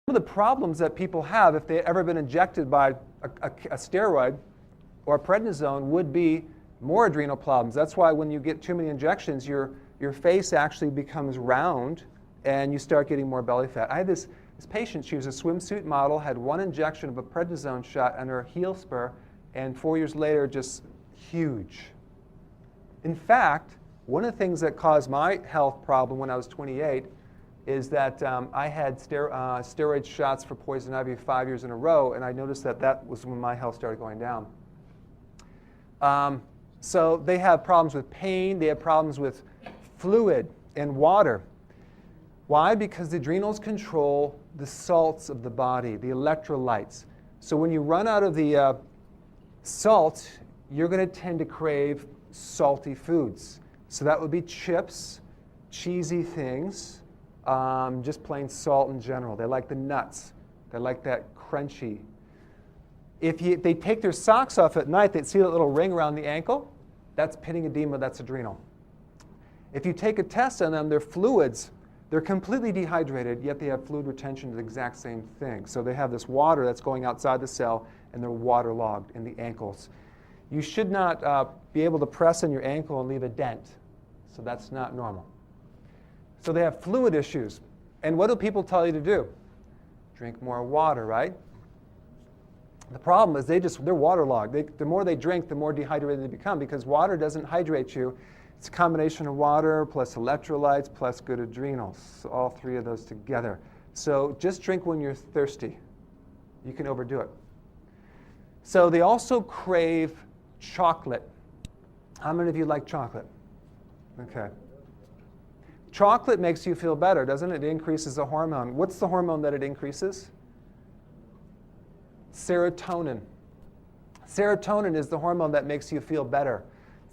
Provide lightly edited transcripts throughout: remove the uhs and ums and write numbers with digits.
of the problems that people have if they've ever been injected by a steroid or prednisone would be more adrenal problems. That's why when you get too many injections, your face actually becomes round and you start getting more belly fat. I had this patient, she was a swimsuit model, had one injection of a prednisone shot on her heel spur, and 4 years later, just huge. In fact, one of the things that caused my health problem when I was 28 is that I had steroid shots for poison ivy 5 years in a row, and I noticed that that was when my health started going down. So they have problems with pain, they have problems with fluid and water. Why? Because the adrenals control the salts of the body, the electrolytes. So when you run out of the salt, you're going to tend to crave salty foods. So that would be chips, cheesy things, just plain salt in general. They like the nuts. They like that crunchy. If they take their socks off at night, they'd see that little ring around the ankle. That's pitting edema, that's adrenal. If you take a test on them, their fluids, they're completely dehydrated, yet they have fluid retention, the exact same thing. So they have this water that's going outside the cell, and they're waterlogged in the ankles. You should not be able to press on your ankle and leave a dent. So that's not normal. So they have fluid issues. And what do people tell you to do? Drink more water, right? The problem is they're waterlogged. The more they drink, the more dehydrated they become, because water doesn't hydrate you. It's a combination of water plus electrolytes plus good adrenals, so all three of those together. So just drink when you're thirsty. You can overdo it. So they also crave chocolate. How many of you like chocolate? Okay. Chocolate makes you feel better, doesn't it? It increases a hormone. What's the hormone that it increases? Serotonin. Serotonin is the hormone that makes you feel better.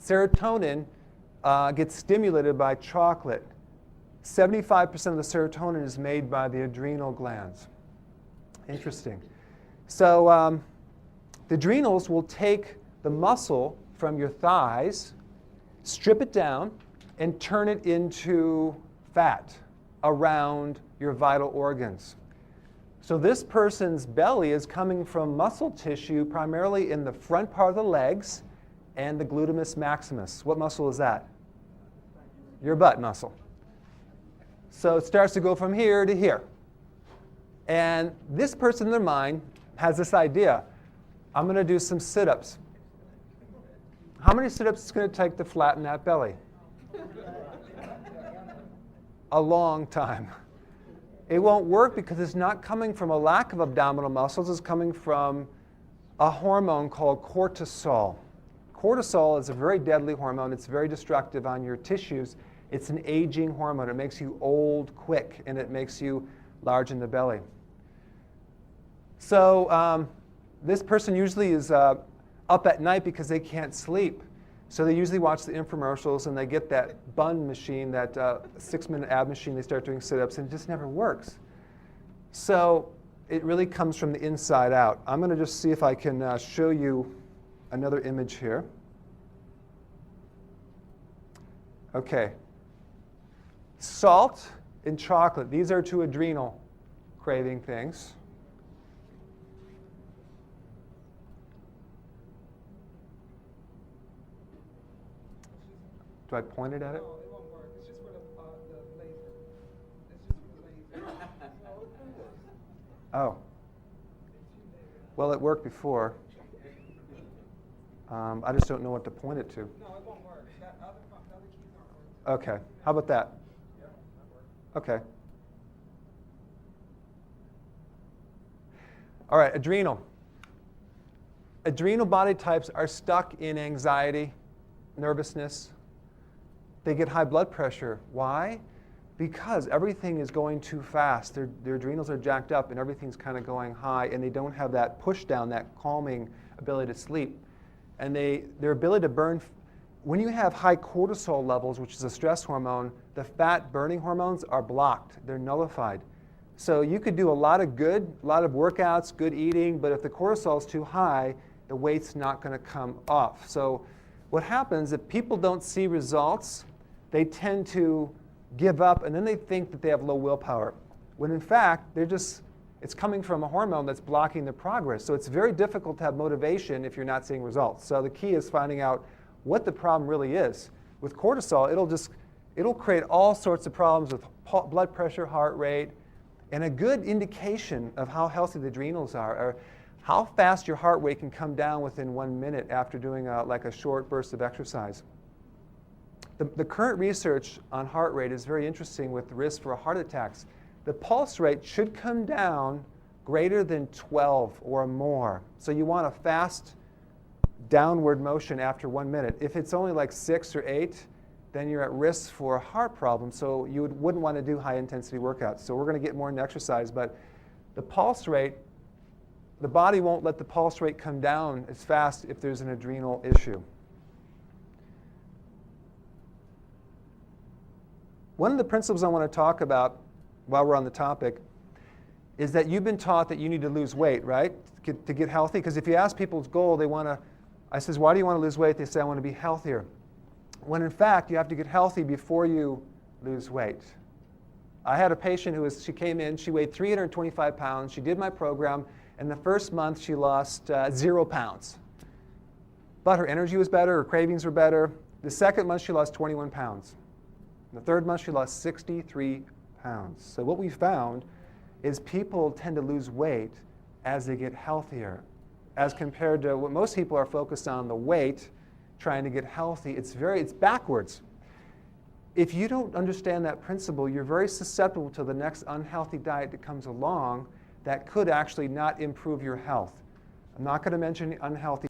Serotonin gets stimulated by chocolate. 75% of the serotonin is made by the adrenal glands. Interesting. So the adrenals will take the muscle from your thighs, strip it down, and turn it into fat around your vital organs. So this person's belly is coming from muscle tissue primarily in the front part of the legs and the gluteus maximus. What muscle is that? Your butt muscle. So it starts to go from here to here. And this person in their mind has this idea, I'm going to do some sit-ups. How many sit-ups is it going to take to flatten that belly? A long time. It won't work because it's not coming from a lack of abdominal muscles. It's coming from a hormone called cortisol. Cortisol is a very deadly hormone. It's very destructive on your tissues. It's an aging hormone. It makes you old quick, and it makes you large in the belly. So this person usually is up at night because they can't sleep. So they usually watch the infomercials, and they get that bun machine, that 6-minute ab machine. They start doing sit-ups, and it just never works. So it really comes from the inside out. I'm going to just see if I can show you another image here. Okay. Salt and chocolate. These are two adrenal craving things. Do I point it at it? No, it won't work. It's just for the laser. It's just for the laser. Oh. Well, it worked before. I just don't know what to point it to. No, it won't work. The other keys aren't working. Okay. How about that? Yeah, that works. Okay. All right, adrenal. Adrenal body types are stuck in anxiety, nervousness. They get high blood pressure. Why? Because everything is going too fast. Their adrenals are jacked up and everything's kind of going high, and they don't have that push down, that calming ability to sleep. And their ability to burn, when you have high cortisol levels, which is a stress hormone, the fat burning hormones are blocked. They're nullified. So you could do a lot of workouts, good eating, but if the cortisol is too high, the weight's not going to come off. So what happens if people don't see results, they tend to give up, and then they think that they have low willpower, when in fact, It's coming from a hormone that's blocking the progress. So it's very difficult to have motivation if you're not seeing results. So the key is finding out what the problem really is. With cortisol, it'll create all sorts of problems with blood pressure, heart rate, and a good indication of how healthy the adrenals are how fast your heart rate can come down within 1 minute after doing like a short burst of exercise. The current research on heart rate is very interesting with the risk for heart attacks. The pulse rate should come down greater than 12 or more. So you want a fast downward motion after 1 minute. If it's only like 6 or 8, then you're at risk for a heart problem. So you wouldn't want to do high intensity workouts. So we're going to get more into exercise, but the pulse rate, the body won't let the pulse rate come down as fast if there's an adrenal issue. One of the principles I want to talk about while we're on the topic is that you've been taught that you need to lose weight, right, to get healthy. Because if you ask people's goal, I says, why do you want to lose weight? They say, I want to be healthier. When in fact, you have to get healthy before you lose weight. I had a patient she came in, she weighed 325 pounds. She did my program, and the first month she lost 0 pounds. But her energy was better, her cravings were better. The second month she lost 21 pounds. The third month she lost 63 pounds. So what we found is people tend to lose weight as they get healthier, as compared to what most people are focused on, the weight, trying to get healthy. It's backwards. If you don't understand that principle, you're very susceptible to the next unhealthy diet that comes along that could actually not improve your health. I'm not going to mention unhealthy